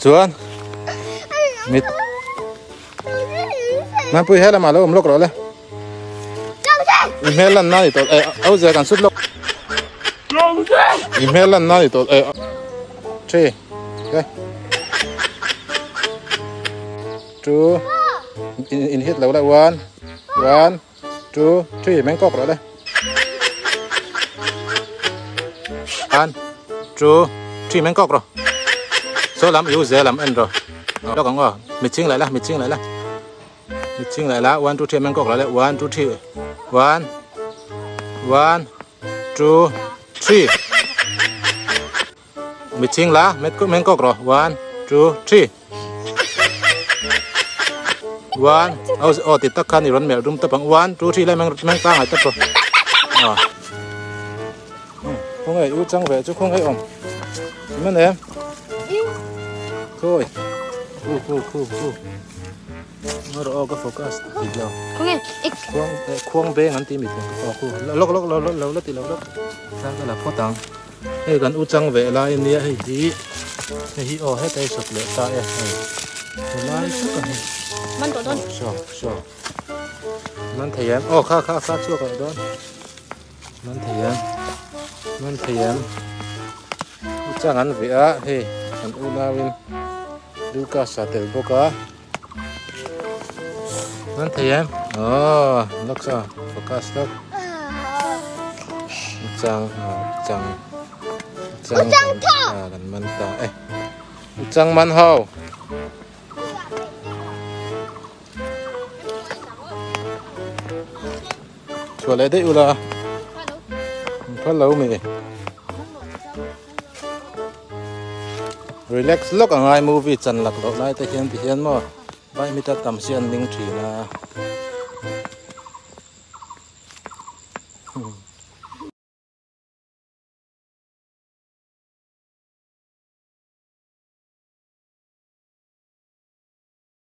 Chuan mít mà bùi hết là mà lâu lốc rồi đấy email lần nào thì tôi áo giờ cần xuất lốc email lần nào thì tôi chơi okay two in hit lâu lại one two three mấy cọc rồi đấy one two three mấy cọc rồi số làm yếu dễ làm ăn rồi đó còn ngờ mình chỉnh lại là mình chỉnh lại là one two three mấy cọc rồi đấy one two three one two three mình chỉnh là mấy cọc rồi one two three one thì tất cả những mẹ đúng tập bằng one two three lại mang tăng lại tập rồi không hề yêu trăng về chứ không hề ổn mình em thôi cool nó rồi có focus thì đâu khoang bê ngắn tim mình lốc thì lốc sang cái là phốt tăng hay gần u trăng về lại nia hay gì hết tay sụp lệ tay lại chút cáiมันตัวต้น sure มันเทียมข้าชั่วก่อนต้นมันเทียมจ้างอันเวียเฮ้อันอุนาวินดูกาสาเตลโบกามันเทียมลักษณะโฟกัสลักจังกันมันตาจังมันเฮาชัวร์เลยได้อุลาพะเรามี relax ล็อกอะไร movie จันหลักหลอกไล่แต่เห็นมั้งใบมีแต่ตำเสียนลิงทรีนะ